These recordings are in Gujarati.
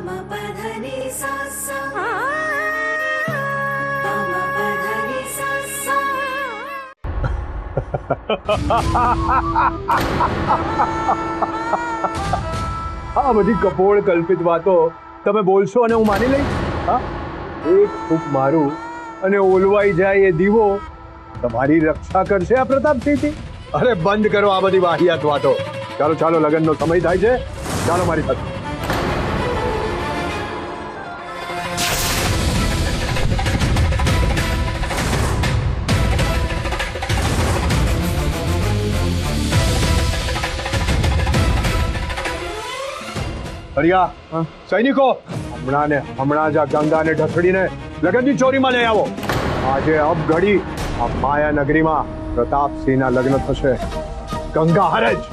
આ બધી કપોળ કલ્પિત વાતો તમે બોલશો અને હું માની લઈશ? હા, એક ફૂંક મારું અને ઓલવાઈ જાય એ દીવો તમારી રક્ષા કરશે આ પ્રતાપસિંહથી? અરે બંધ કરો આ બધી વાહિયાત વાતો. ચાલો ચાલો, લગ્નનો સમય થાય છે, ચાલો મારી સાથે. હરિયા, સૈનિકો, હમણાં જ આ ગંગાને ઢસડીને લગ્નની ચોરીમાં લઈ આવો. આજે અબ ઘડી આ માયા નગરીમાં પ્રતાપસિંહના લગ્ન થશે. ગંગા હારે જ.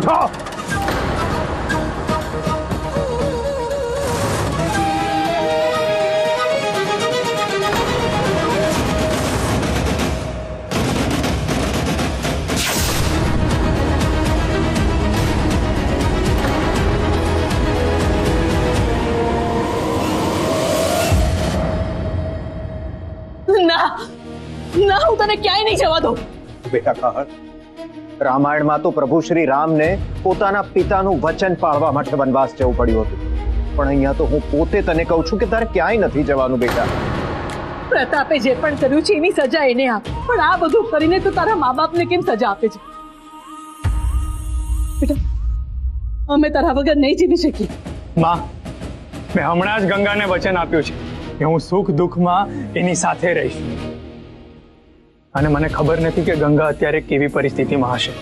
ઉઠો. ના, હું તને ક્યાંય નહીં જવા દઉં. બેટા કહર, રામાયણમાં તો પ્રભુ શ્રી રામને પોતાના પિતાનું વચન પાળવા માટે વનવાસ જવું પડ્યું હતું, પણ અહીંયા તો હું પોતે તને કહું છું કે તારે ક્યાંય નથી જવાનું બેટા. પ્રતાપે જે પણ કર્યું છે એની સજા એને આપ, પણ આ બધું કરીને તો તારા મા બાપને કેમ સજા આપે છે? બેટા, અમે તારા વગર નહીં જીવી શકીએ. માં, મેં હમણાં જ ગંગાને વચન આપ્યું છે કે હું સુખ દુઃખમાં એની સાથે રહીશ, અને મને ખબર નથી કે ગંગા અત્યારે કેવી પરિસ્થિતિમાં હશે.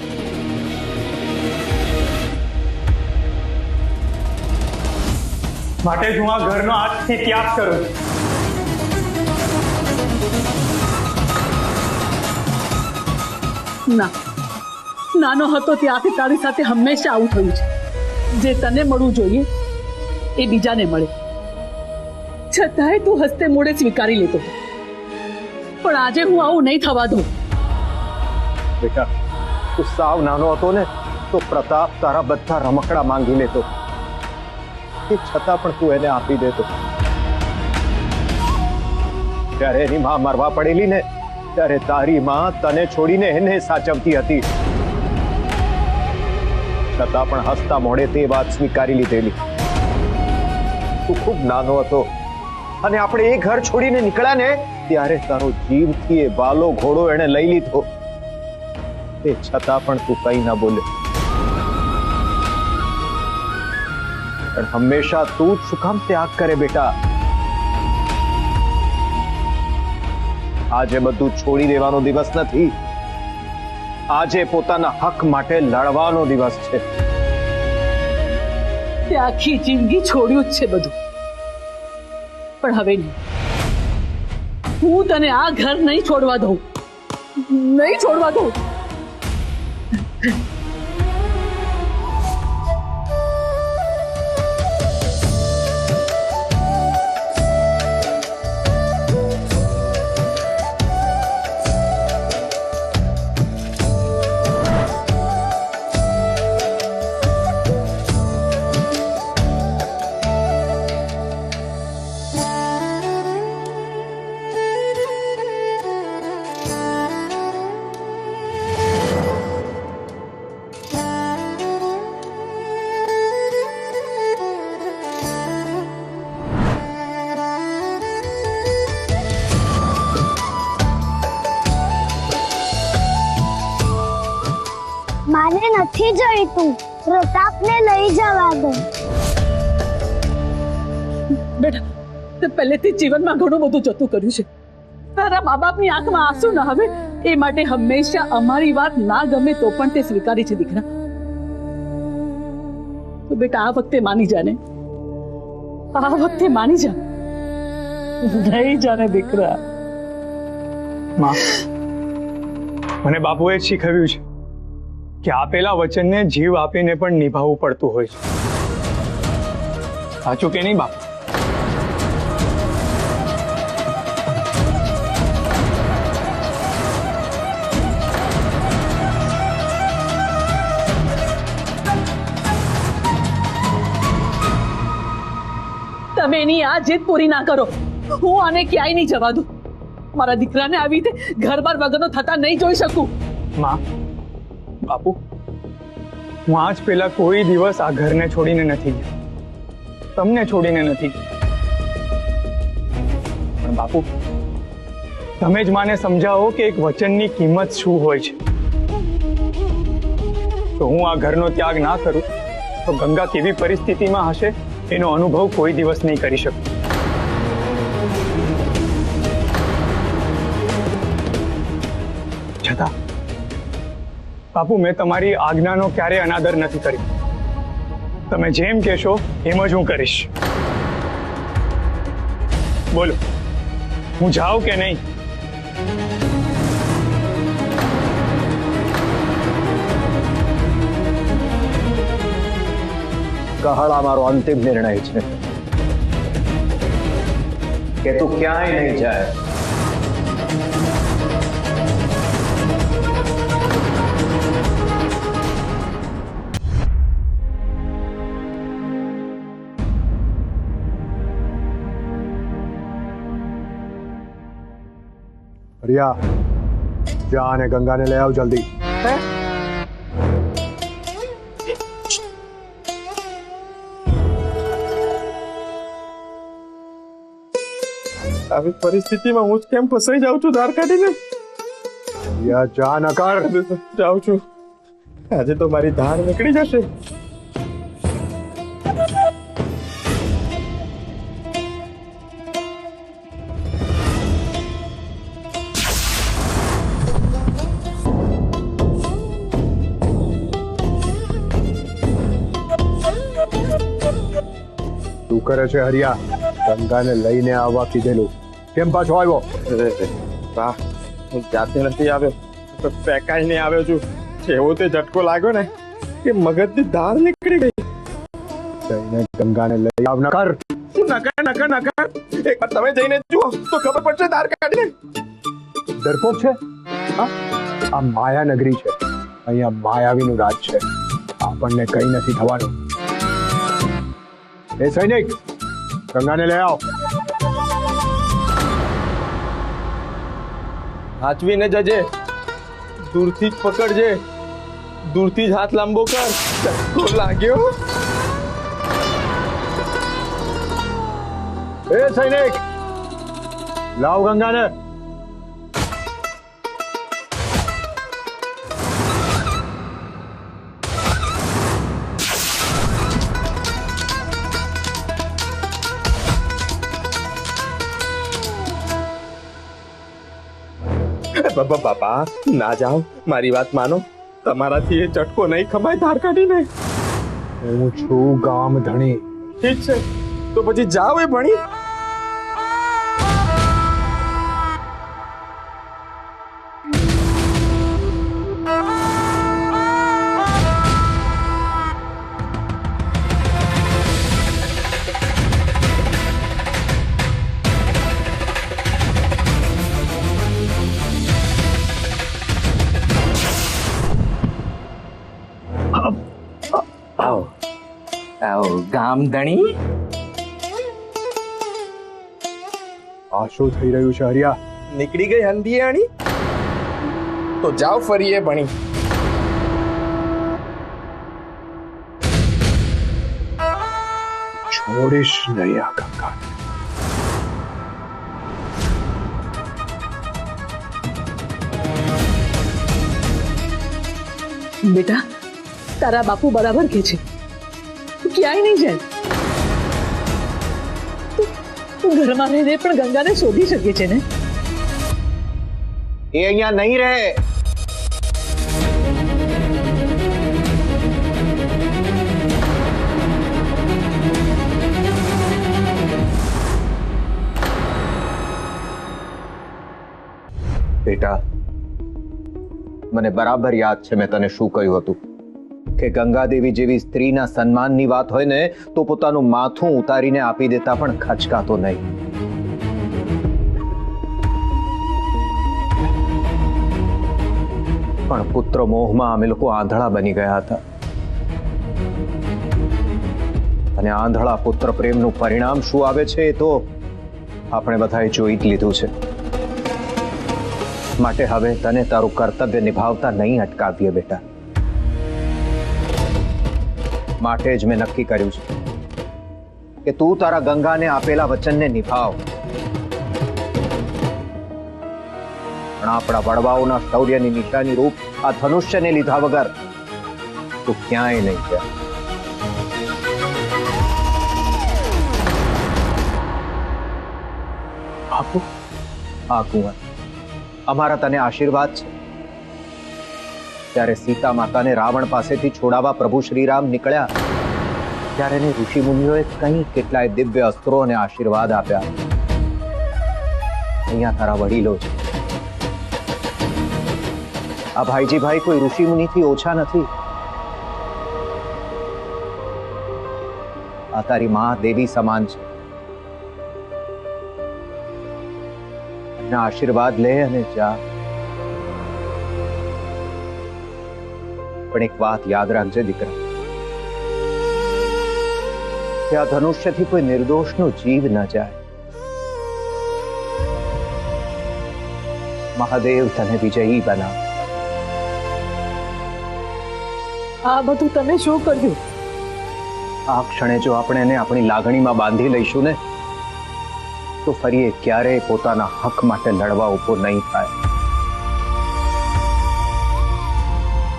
માટે જ હું આ ઘરનો આજથી ત્યાગ કરું છું. ના, નાનો હતો ત્યાંથી તારી સાથે હંમેશા આવું થયું છે. જે તને મળવું જોઈએ એ બીજાને મળે, છતાંય તું હસ્તે મોડે સ્વીકારી લેતો. પણ આજે હું આવું નહીં થવા દઉં. બેટા, તું સાવ નાનો હતો ને તો પ્રતાપ તારા બધા રમકડા માંગી લેતો, એ છતાં પણ તું એને આપી દેતો. ત્યારે એની માં મરવા પડેલી ને ત્યારે તારી માં તને છોડીને એને સાચવતી હતી, છતાં પણ હસતા મોઢે તે વાત સ્વીકારી લીધેલી. તું ખૂબ નાનો હતો અને આપણે એ ઘર છોડીને નીકળ્યા ને ત્યારે તારો જીવથી એ વાલો ઘોડો એને લઈ લીધો, તે છતાં પણ તું કઈ ના બોલે. પણ હંમેશા તું જ શું કામ ત્યાગ કરે બેટા? આજે બધું છોડી દેવાનો દિવસ નથી, આજે પોતાના હક માટે લડવાનો દિવસ છે. તે આખી જિંદગી છોડ્યું જ છે બધું, પણ હવે નહીં. હું તને આ ઘર નહીં છોડવા દઉં, નહીં છોડવા દઉં. માને નથી જોઈતું, પ્રતાપને લઈ જવા દો. બેટા, તે પહેલેથી જીવનમાં ઘણું બધું જતું કર્યું છે. તારા મા બાપની આંખમાં આંસુ ના આવે એ માટે હંમેશા અમારી વાત ના ગમે તો પણ તે સ્વીકારી છે દીકરા. તો બેટા, આ વખતે માની જાને, આ વખતે માની જા. નહીં જાને દીકરા. માં, મને બાપુએ જ શીખવ્યું છે કે આપેલા વચનને જીવ આપીને પણ નિભાવવું પડતું હોય છે. સાચું કે નહીં બાપ? તમે એની આ જીદ પૂરી ના કરો. હું આને ક્યાંય નહીં જવા દઉં. મારા દીકરાને આવી રીતે ઘર-બાર વગરનો થતા નહીં જોઈ શકું. માં, બાપુ, હું આજ પહેલા કોઈ દિવસ આ ઘરને છોડીને નથી ગયો, તમને છોડીને નથી ગયો. પણ બાપુ, તમે જ માને સમજાવો કે એક વચનની કિંમત શું હોય છે. તો હું આ ઘરનો ત્યાગ ના કરું તો ગંગા કેવી પરિસ્થિતિમાં હશે એનો અનુભવ કોઈ દિવસ નહીં કરી શકું. છતાં બાપુ, મેં તમારી આજ્ઞાનો ક્યારેય અનાદર નથી કર્યો. તમે જેમ કહેશો એમ જ હું કરીશ. બોલો, હું જાઉં કે નહીં? કહળા મારો અંતિમ નિર્ણય છે કે તું ક્યાંય નહીં જાય. હરિયા, જા અને ગંગાને લઈ આવ જલ્દી. આવી પરિસ્થિતિમાં હું જ કેમ ફસાઈ જાઉં છું ધાર કાઢીને? હરિયા, જા ન કર. જાઉં છું. આજે તો મારી ધાર નીકળી જશે. શું કરે છે હરિયા? ગંગાને લઈને આવવા કીધેલું, કેમ પાછો આવ્યો? વાહ, હું જાતે નથી આવ્યો, તો પેકાઈ નહીં આવ્યો છું. એવો તે ઝટકો લાગ્યો ને કે મગજની ધાર નીકળી ગઈ. જઈને ગંગાને લઈ આવ. ન કર. નકર. એકવાર તમે જઈને જુઓ તો ખબર પડશે ધાર કાઢીને. ડરપોક છે? હા, આ માયા નગરી છે, અહીંયા માયાવીનું રાજ છે. આપણને કઈ નથી થવાનું. એ સૈનિક, ગંગાને લઈ આવ. હાચવીને જજે, દૂરથી જ પકડજે, દૂરથી જ હાથ લાંબો કર. ઝટકો લાગ્યો. એ સૈનિક, લાવ ગંગાને. બાપા, ના જાઓ, મારી વાત માનો. તમારાથી એ ઝટકો નહીં ખમાય ધાર કાઢીને. હું છું ગામ ધણી. ઠીક છે, તો પછી જાઓ એ ભણી. ગામ ધણી, આ શું થઈ રહ્યું છે હરિયા? નીકળી ગઈ હંધિયાણી, તો જાઓ ફરી એ ભણી. છોડીશ નહીં આ ગંગા. બેટા, તારા બાપુ બરાબર કે છે, તું ક્યાંય નહીં જાય. તું ઘરમાં રહીને પણ ગંગાને શોધી શકે છે ને? એ અહીંયા નહીં રહે. બેટા, મને બરાબર યાદ છે મેં તને શું કહ્યું હતું કે ગંગાદેવી જેવી સ્ત્રીના સન્માનની વાત હોય ને તો પોતાનું માથું ઉતારીને આપી દેતા પણ ખચકાતો નહીં. પણ પુત્ર મોહમાં અમે લોકો આંધળા બની ગયા હતા. અને આંધળા પુત્ર પ્રેમનું પરિણામ શું આવે છે એ તો આપણે બધાએ જોઈ જ લીધું છે. માટે હવે તને તારું કર્તવ્ય નિભાવતા નહીં અટકાવીએ બેટા. માટે જ મેં નક્કી કર્યું છે કે તું તારા ગંગાને આપેલા વચનને નિભાવ. પણ આપણા વડવાઓના શૌર્યની નિશાની રૂપ આ ધનુષ્યને લીધા વગર તું ક્યાંય નહીં જાય. બાપુ, હા કુંવર, અમારા તને આશીર્વાદ છે. ત્યારે સીતા માતાને રાવણ પાસેથી છોડાવવા પ્રભુ શ્રીરામ નીકળ્યા ત્યારે એને ઋષિ મુનિઓએ કઈ કેટલાય દિવ્ય અસ્ત્રો અને આશીર્વાદ આપ્યા. અહીંયા તારા વડીલો છે. આ ભાઈજી ભાઈ કોઈ ઋષિ મુનિથી ઓછા નથી. આ તારી માં દેવી સમાન છે. એમના આશીર્વાદ લે અને જા. પણ એક વાત યાદ રાખજે દીકરા, કે આ ધનુષ્યથી કોઈ નિર્દોષનો જીવ ન જાય. મહાદેવ તને વિજયી બનાવ. આ બધું તમે શું કર્યું? આ ક્ષણે જો આપણે એને આપણી લાગણીમાં બાંધી લઈશું ને તો ફરી એ ક્યારેય પોતાના હક માટે લડવા ઉભો નહીં થાય.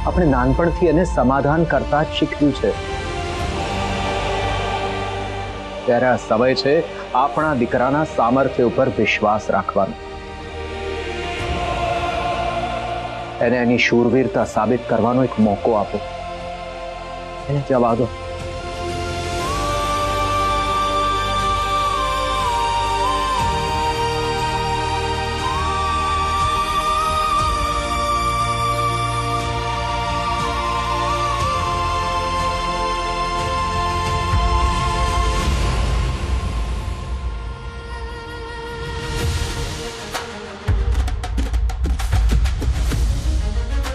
આપણે નાનપણથી એને સમાધાન કરતા જ શીખ્યું છે. ત્યારે આ સમય છે આપણા દીકરાના સામર્થ્ય ઉપર વિશ્વાસ રાખવાનો. એને એની શૂરવીરતા સાબિત કરવાનો એક મોકો આપો. એને જવા દો.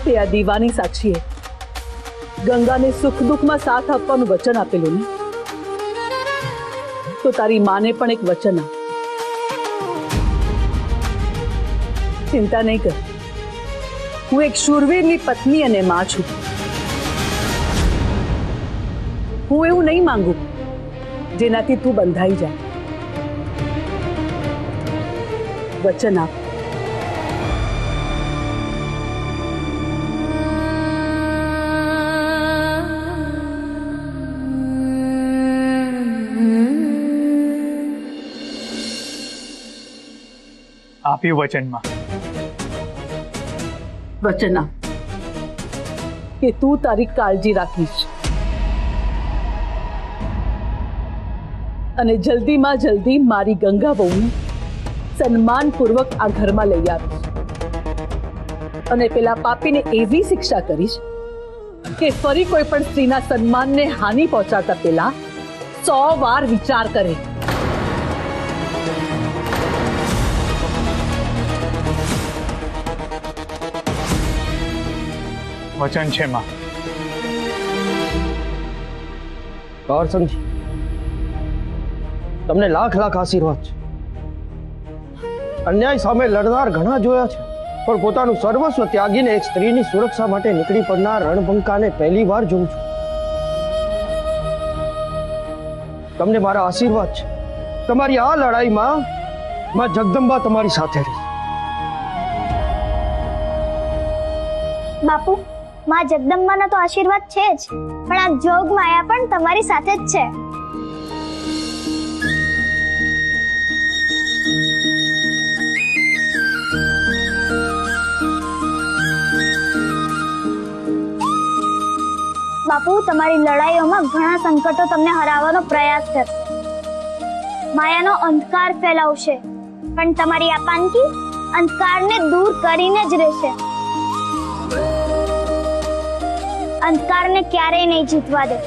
તે આ દીવાની સાક્ષીએ ગંગાને સુખ દુઃખમાં સાથ આપવાનું વચન આપેલું ને, તો તારી માને પણ એક વચન આપ. ચિંતા નહીં કર, હું એક શૂરવીરની પત્ની અને માં છું. હું એવું નહીં માંગુ જેનાથી તું બંધાઈ જાય. વચન આપ. આપ્યું વચનમાં. વચન આપ કે તું તારી કાળજી રાખીશ અને જલ્દીમાં જલ્દી મારી ગંગા બહુને સન્માનપૂર્વક આ ઘરમાં લઈ આવીશ અને પેલા પાપીને એવી શિક્ષા કરીશ કે ફરી કોઈ પણ સ્ત્રીના સન્માનને હાનિ પહોંચાડતા પહેલા 100 વાર વિચાર કરે. વચન છે માં. કરસનજી, તમને લાખ લાખ આશીર્વાદ છે. અન્યાય સામે લડનાર ઘણા જોયા છે, પણ પોતાનું સર્વસ્વ ત્યાગીને એક સ્ત્રીની સુરક્ષા માટે નીકળી પડનાર રણબંકાને પહેલી વાર જોઉં છું. તમને મારા આશીર્વાદ છે. તમારી આ લડાઈમાં માં જગદંબા તમારી સાથે રહેશે. બાપુ, માં જગદંબાના તો આશીર્વાદ છે જ, પણ આ જોગ માયા પણ તમારી સાથે જ છે. બાપુ, તમારી લડાઈઓમાં ઘણા સંકટો તમને હરાવવાનો પ્રયાસ કરશે, માયાનો અંધકાર ફેલાવશે, પણ તમારી આ પાનકી અંધકારને દૂર કરીને જ રહેશે. અંધકારને ક્યારેય નહીં જીતવા દે.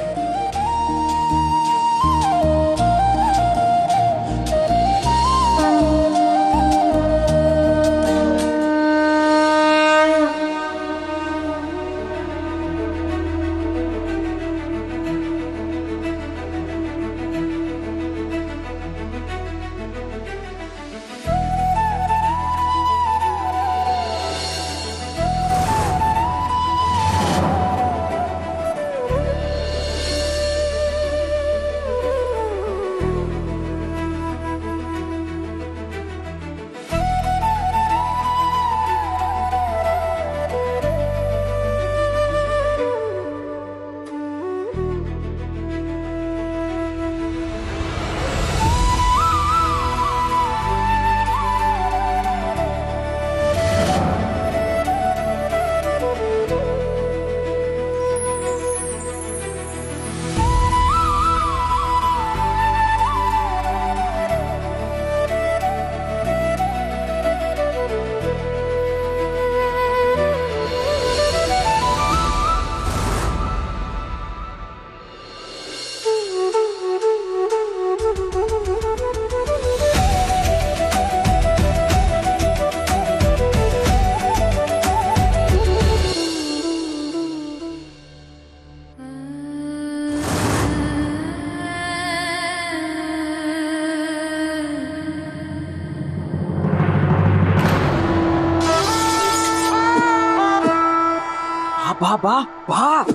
વાહ વાહ વાહ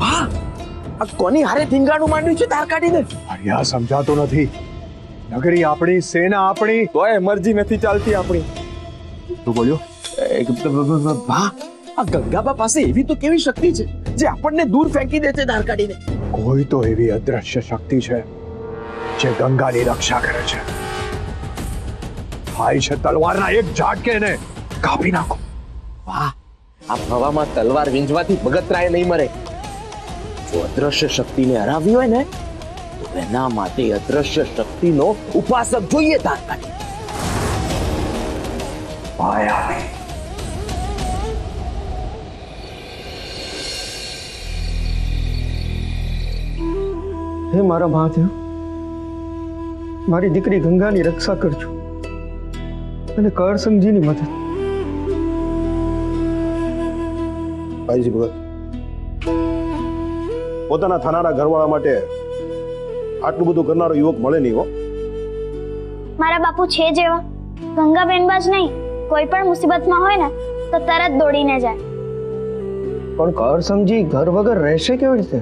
વાહ, આ કોની હારે ધીંગાણું માંડ્યું છે તાર કાઢીને? અરે આ સમજાતો નથી. નગરી આપણી, સેના આપણી. તોય મરજી નથી ચાલતી આપણી. તું બોલ્યો? વાહ, આ ગંગાબા પાસે એવી તો કેવી શક્તિ છે જે આપણને દૂર ફેંકી દે છે ધાર કાઢીને? કોઈ તો એવી અદ્રશ્ય શક્તિ છે જે ગંગાની રક્ષા કરે છે. થાય છે તલવારના એક ઝાટકે એને કાપી નાખો. વાહ, આ હવામાં તલવાર વીંજવાથી બગતરાય નહીં મરે. જો અદ્રશ્ય શક્તિને હરાવી હોય ને તો એના માટે અદ્રશ્ય શક્તિનો ઉપાસક જોઈએ ધાર કાઢી. માયાવી. હે મારા મહાદેવ, મારી દીકરી ગંગાની રક્ષા કરજો અને કરસંગજીની મદદ. ભાઈજી ભગત, પોતાના થાનાના ઘરવાળા માટે આટલું બધું કરનારો યુવક મળે નહીં હો. મારા બાપુ છે જેવા ગંગાબેનબા જ નહીં, કોઈ પણ મુસીબતમાં હોય ને તો તરત દોડીને જાય. પણ કરસંગજી ઘર વગર રહેશે કેવી રીતે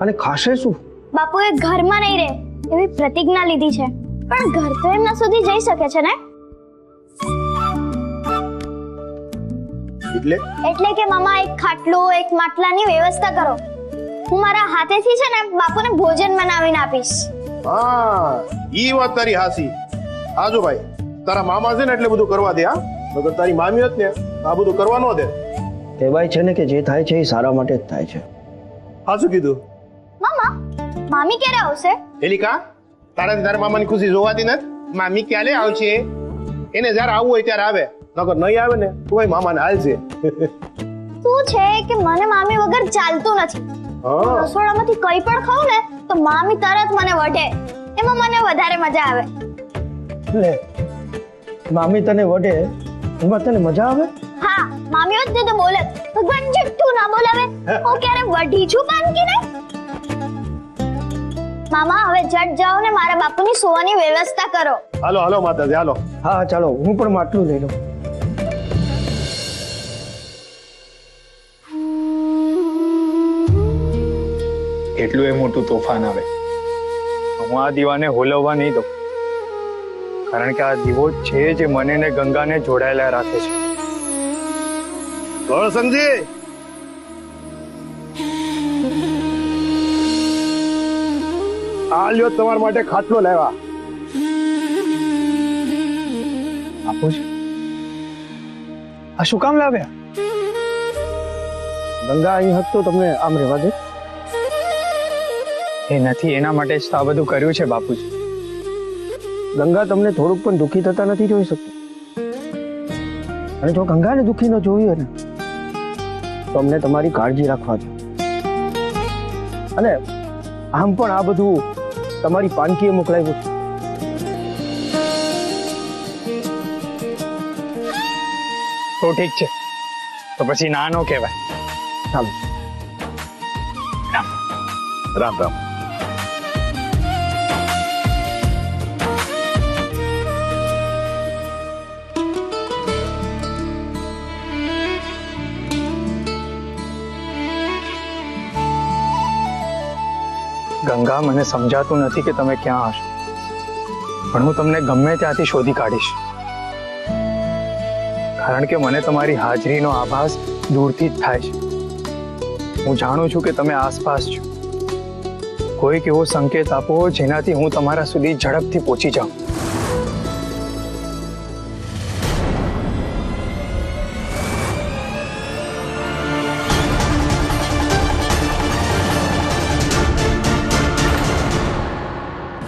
અને ખાશે શું? બાપુએ ઘરમાં નહીં રહે એવી પ્રતિજ્ઞા લીધી છે, પણ ઘર તો એમના સુધી જઈ શકે છે ને. એટલે કે મામા એક ખાટલો, એક માટલાની વ્યવસ્થા કરો. હું મારા હાથેથી છે ને બાપુને ભોજન બનાવીને આપીશ. હા, ઈ વાત તારી હાસી. આજો ભાઈ, તારા મામા છે ને એટલે બધું કરવા દે. હા, મગર તારી મામી હોત ને આ બધું કરવા ન દે. કહેવાય છે ને કે જે થાય છે એ સારા માટે જ થાય છે. હા, શું કીધું? મામા, મામી ક્યારે આવશે? એલિકા, તારાથી તારા મામાની ખુશી જોવાતી નથી? મામી ક્યારે આવશે? એને જ્યારે આવવું હોય ત્યારે આવે, નકર નહીં આવે ને તો ભાઈ મામાને હાલ છે. શું છે કે મને મામી વગર ચાલતું નથી. હા, રસોડામાંથી કંઈ પણ ખાઉં ને તો મામી તરત મને વઢે. એમાં મને વધારે મજા આવે. લે, મામી તને વઢે એમાં તને મજા આવે? હા, મામીઓ જ તો બોલે ભગવાન જેટલું ના બોલાવે. હું ક્યારે વઢી છું બાનકીને? મામા, હવે જટ જાઓ ને મારા બાપુની સોવાની વ્યવસ્થા કરો. હાલો હાલો માતાજી, હાલો. હા ચાલો, હું પણ માટલું લઈ લઉં. એટલું એ મોટું તોફાન આવે હું આ દીવાને હોલવવા નહીં દઉં, કારણ કે આ દીવો જ છે જે મને ને ગંગાને જોડાયેલા રાખે છે. કરસંગજી, આ લ્યો તમારા માટે ખાટલો લાવ્યા. બાપુજી, આ શું કામ લાવ્યા? ગંગા અહીં હોત તો તમને આમ રહેવા દે? એ નથી, એના માટે જ તો આ બધું કર્યું છે બાપુજી. ગંગા તમને થોડુંક પણ દુઃખી થતા નથી જોઈ શકતી, અને જો ગંગાને દુઃખી ન જોઈ હોય ને તો અમને તમારી કાળજી રાખવા દો. અને આમ પણ આ બધું તમારી પાનકીએ મોકલાવ્યું છે. તો ઠીક છે, તો પછી ના નો કહેવાય. ચાલો. રામ રામ. ગંગા, મને સમજાતું નથી કે તમે ક્યાં હશો, પણ હું તમને ગમે ત્યાંથી શોધી કાઢીશ, કારણ કે મને તમારી હાજરીનો આભાસ દૂરથી જ થાય છે. હું જાણું છું કે તમે આસપાસ છો. કોઈક એવો સંકેત આપો જેનાથી હું તમારા સુધી ઝડપથી પહોંચી જાઉં.